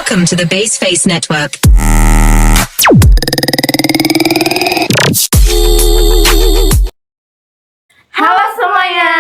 Welcome to the Baseface Network. Halo semuanya.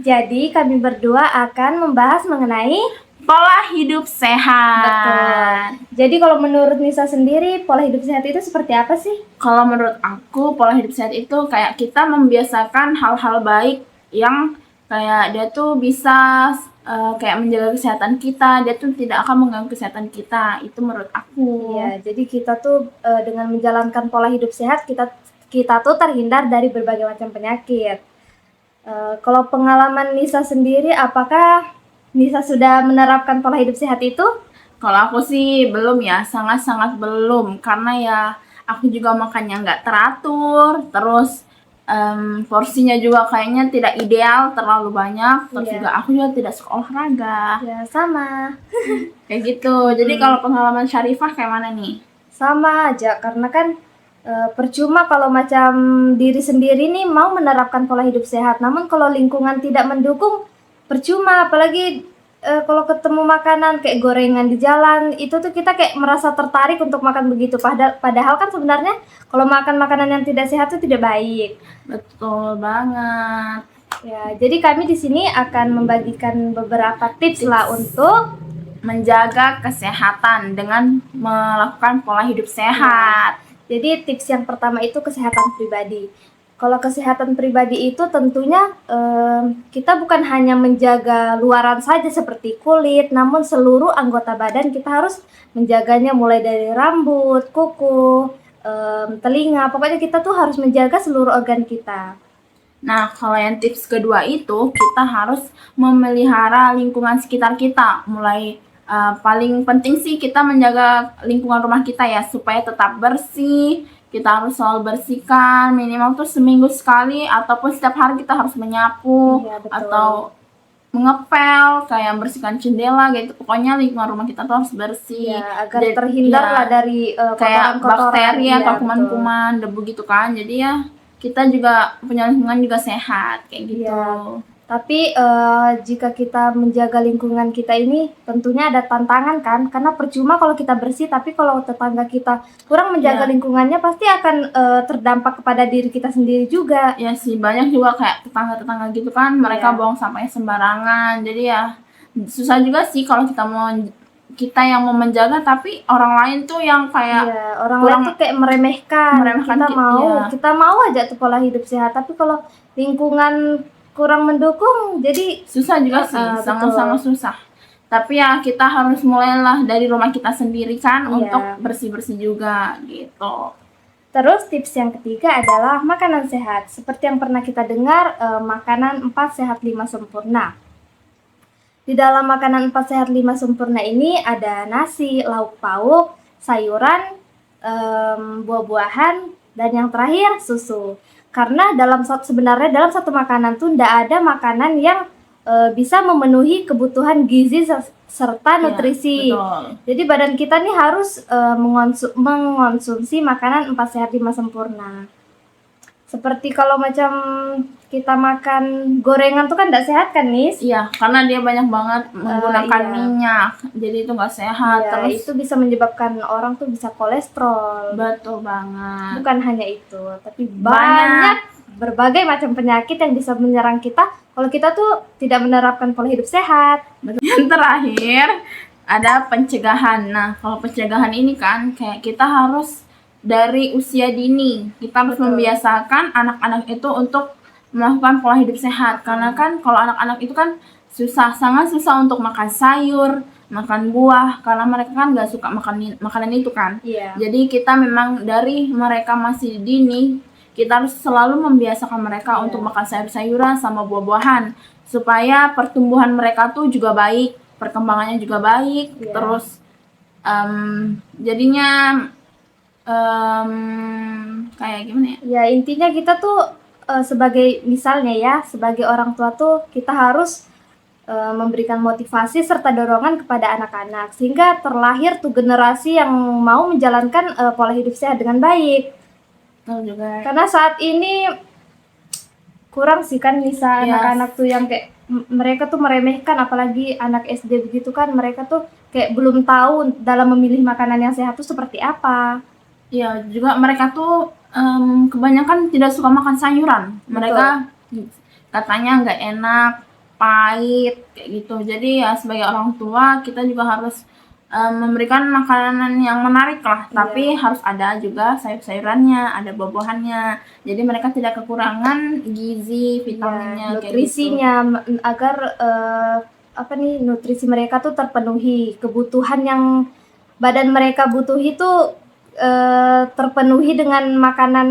Jadi kami berdua akan membahas mengenai Pola hidup sehat. betul. Jadi kalau menurut Nisa sendiri, pola hidup sehat itu seperti apa sih? Kalau menurut aku, pola hidup sehat itu kayak kita membiasakan hal-hal baik yang kayak dia tuh bisa kayak menjaga kesehatan kita, dia tuh tidak akan mengganggu kesehatan kita. Itu menurut aku. Iya, jadi kita tuh dengan menjalankan pola hidup sehat, kita tuh terhindar dari berbagai macam penyakit. Kalau pengalaman Nisa sendiri, apakah Nisa sudah menerapkan pola hidup sehat itu? Kalau aku sih belum ya, sangat-sangat belum. Karena ya aku juga makannya nggak teratur, terus porsinya juga kayaknya tidak ideal, terlalu banyak. Terus Iya. juga aku juga tidak suka olahraga. Ya sama. Kayak gitu. Jadi kalau pengalaman Syarifah kayak mana nih? Sama aja, karena kan percuma kalau macam diri sendiri nih mau menerapkan pola hidup sehat, namun kalau lingkungan tidak mendukung, percuma. Apalagi kalau ketemu makanan kayak gorengan di jalan, itu tuh kita kayak merasa tertarik untuk makan begitu. Padahal kan sebenarnya kalau makan makanan yang tidak sehat itu tidak baik. Betul banget. Ya, jadi kami di sini akan membagikan beberapa tips lah untuk Menjaga kesehatan dengan melakukan pola hidup sehat. Jadi tips yang pertama itu kesehatan pribadi. Kalau kesehatan pribadi itu tentunya kita bukan hanya menjaga luaran saja seperti kulit, namun seluruh anggota badan kita harus menjaganya, mulai dari rambut, kuku, telinga. Pokoknya kita tuh harus menjaga seluruh organ kita. Nah, kalau yang tips kedua itu kita harus memelihara lingkungan sekitar kita. Mulai paling penting sih kita menjaga lingkungan rumah kita ya supaya tetap bersih. Kita harus selalu bersihkan, minimal tuh seminggu sekali ataupun setiap hari kita harus menyapu. Iya, betul. Atau mengepel, kayak bersihkan jendela gitu. Pokoknya lingkungan rumah kita tuh harus bersih. Ya, agar terhindar lah dari kayak kotoran-kotoran. bakteri Iya, atau betul. kuman-kuman, debu gitu kan. Jadi ya kita juga punya lingkungan juga sehat kayak gitu. Iya. Tapi jika kita menjaga lingkungan kita ini tentunya ada tantangan kan, karena percuma kalau kita bersih, tapi kalau tetangga kita kurang menjaga Iya. lingkungannya pasti akan terdampak kepada diri kita sendiri juga. Ya sih, banyak juga kayak tetangga-tetangga gitu kan, mereka Iya. buang sampahnya sembarangan. Jadi ya susah juga sih kalau kita yang mau menjaga, tapi orang lain tuh yang kayak Iya, orang lain tuh kayak meremehkan. iya. Kita mau aja tuh pola hidup sehat, tapi kalau lingkungan kurang mendukung, jadi susah juga sih, sangat-sangat susah. Tapi ya kita harus mulailah dari rumah kita sendiri kan. Iya. Untuk bersih-bersih juga gitu. Terus tips yang ketiga adalah makanan sehat. Seperti yang pernah kita dengar, makanan 4 sehat 5 sempurna. Di dalam makanan 4 sehat 5 sempurna ini ada nasi, lauk pauk, sayuran, buah-buahan, dan yang terakhir susu. Karena sebenarnya dalam satu makanan tuh tidak ada makanan yang bisa memenuhi kebutuhan gizi serta nutrisi. Betul. Jadi badan kita nih harus mengonsumsi makanan 4 sehat 5 sempurna. Seperti kalau macam kita makan gorengan tuh kan tidak sehat kan, Nis? Iya, karena dia banyak banget menggunakan iya. minyak, jadi itu nggak sehat. Ya, Terus itu bisa menyebabkan orang tuh bisa kolesterol. betul banget. Bukan hanya itu, tapi banyak berbagai macam penyakit yang bisa menyerang kita kalau kita tuh tidak menerapkan pola hidup sehat. Yang terakhir ada pencegahan. Nah, kalau pencegahan ini kan kayak kita harus dari usia dini. Kita harus Betul. membiasakan anak-anak itu untuk melakukan pola hidup sehat. Karena kan kalau anak-anak itu kan sangat susah untuk makan sayur, makan buah, karena mereka kan nggak suka makan makanan itu kan. Iya. Jadi kita memang dari mereka masih dini, kita harus selalu membiasakan mereka untuk makan sayur-sayuran sama buah-buahan supaya pertumbuhan mereka tuh juga baik, perkembangannya juga baik. Iya. Terus jadinya kayak gimana ya? Ya, intinya kita tuh sebagai orang tua tuh kita harus memberikan motivasi serta dorongan kepada anak-anak sehingga terlahir tuh generasi yang mau menjalankan pola hidup sehat dengan baik. Betul juga. Karena saat ini kurang sih kan bisa Iya. anak-anak tuh yang kayak mereka tuh meremehkan, apalagi anak SD begitu kan, mereka tuh kayak belum tahu dalam memilih makanan yang sehat tuh seperti apa. Iya, juga mereka tuh kebanyakan tidak suka makan sayuran. Mereka katanya nggak enak, pahit, kayak gitu. Jadi ya sebagai orang tua kita juga harus memberikan makanan yang menarik lah. Tapi harus ada juga sayur-sayurannya, ada buah-buahannya. Jadi mereka tidak kekurangan gizi, vitaminnya, kayak gitu. Nutrisinya agar nutrisi mereka tuh terpenuhi, kebutuhan yang badan mereka butuhi tuh terpenuhi dengan makanan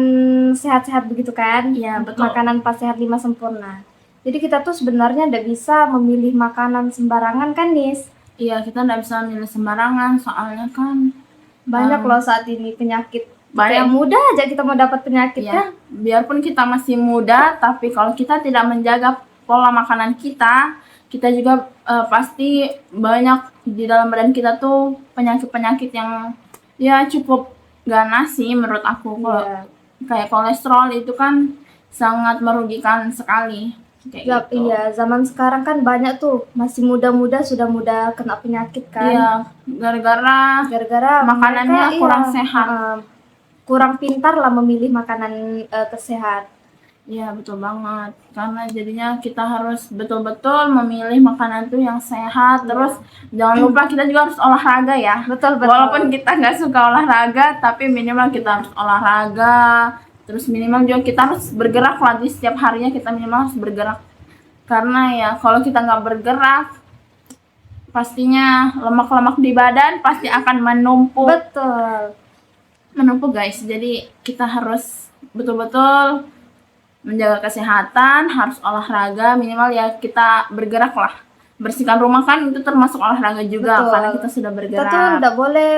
sehat-sehat begitu kan. Iya, betul. Makanan pas sehat 5 sempurna. Jadi kita tuh sebenarnya nggak bisa memilih makanan sembarangan kan, Nis? Iya, kita nggak bisa milih sembarangan, soalnya kan Banyak loh saat ini penyakit. banyak. Yang muda aja kita mau dapat penyakit Iya, kan. biarpun kita masih muda, tapi kalau kita tidak menjaga pola makanan kita juga pasti banyak di dalam badan kita tuh penyakit-penyakit yang ya cukup ganas sih menurut aku. Kalau Iya. kayak kolesterol itu kan sangat merugikan sekali. Kayak gitu. Iya, zaman sekarang kan banyak tuh masih muda-muda sudah mudah kena penyakit kan. Iya, gara-gara makanannya mereka, kurang sehat. Kurang pintar lah memilih makanan sehat. Iya, betul banget. Karena jadinya kita harus betul-betul memilih makanan tuh yang sehat. Terus jangan lupa kita juga harus olahraga ya. Betul. Walaupun kita nggak suka olahraga, tapi minimal kita harus olahraga. Terus minimal juga kita harus bergerak lah di setiap harinya, kita minimal harus bergerak. Karena ya kalau kita nggak bergerak, pastinya lemak-lemak di badan pasti akan menumpuk. Betul. Menumpuk guys. Jadi kita harus betul-betul menjaga kesehatan, harus olahraga, minimal ya kita bergerak lah. Bersihkan rumah kan itu termasuk olahraga juga. Betul. Karena kita sudah bergerak. Kita tuh nggak boleh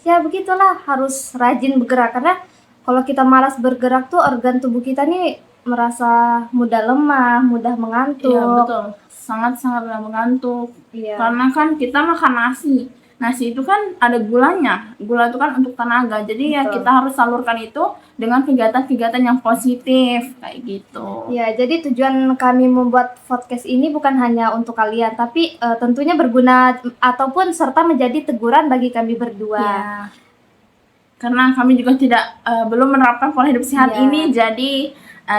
ya begitulah, harus rajin bergerak, karena kalau kita malas bergerak tuh organ tubuh kita nih merasa mudah lemah, mudah mengantuk. Iya, betul. Sangat-sangat mudah mengantuk. Iya. Karena kan kita makan nasi. Nasi itu kan ada gulanya. Gula itu kan untuk tenaga. Jadi ya kita harus salurkan itu dengan kegiatan-kegiatan yang positif kayak gitu. Ya, jadi tujuan kami membuat podcast ini bukan hanya untuk kalian, tapi tentunya berguna ataupun serta menjadi teguran bagi kami berdua. Ya. Karena kami juga belum menerapkan pola hidup sehat ini, jadi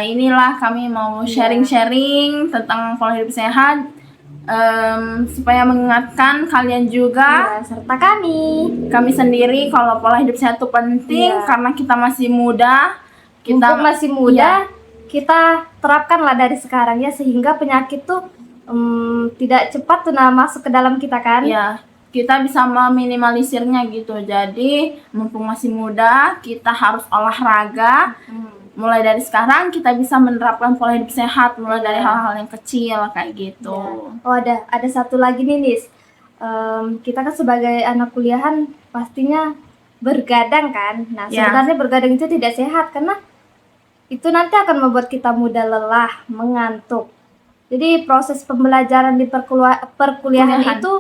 inilah kami mau sharing-sharing tentang pola hidup sehat supaya mengingatkan kalian juga, serta kami sendiri kalau pola hidup sehat itu penting karena kita masih muda. Kita terapkanlah dari sekarang ya, sehingga penyakit tuh tidak cepat tuh masuk ke dalam kita kan. Ya, kita bisa meminimalisirnya gitu. Jadi mumpung masih muda, kita harus olahraga. Mulai dari sekarang kita bisa menerapkan pola hidup sehat, mulai dari hal-hal yang kecil kayak gitu. Oh, ada satu lagi nih, Nis. Kita kan sebagai anak kuliahan pastinya bergadang kan. Nah, sebenarnya bergadang itu tidak sehat karena itu nanti akan membuat kita mudah lelah, mengantuk. Jadi proses pembelajaran di perkuliahan itu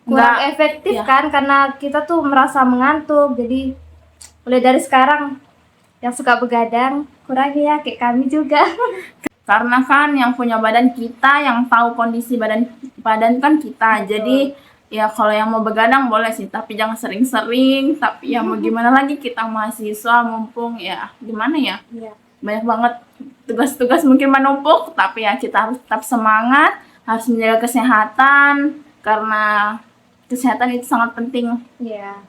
kurang efektif kan, karena kita tuh merasa mengantuk. Jadi mulai dari sekarang yang suka begadang kurangi ya, kayak kami juga. Karena kan yang punya badan kita, yang tahu kondisi badan kan kita. Jadi ya kalau yang mau begadang boleh sih, tapi jangan sering-sering. Tapi ya mau gimana lagi, kita mahasiswa mumpung ya gimana ya. Banyak banget tugas-tugas mungkin menumpuk, tapi ya kita harus tetap semangat, harus menjaga kesehatan karena kesehatan itu sangat penting. Iya.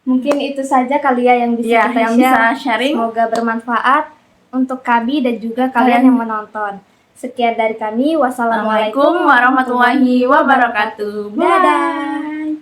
Mungkin itu saja kali ya yang bisa kita bisa sharing. Semoga bermanfaat untuk kami dan juga kalian yang menonton. Sekian dari kami. Wassalamualaikum warahmatullahi wabarakatuh. Dadah.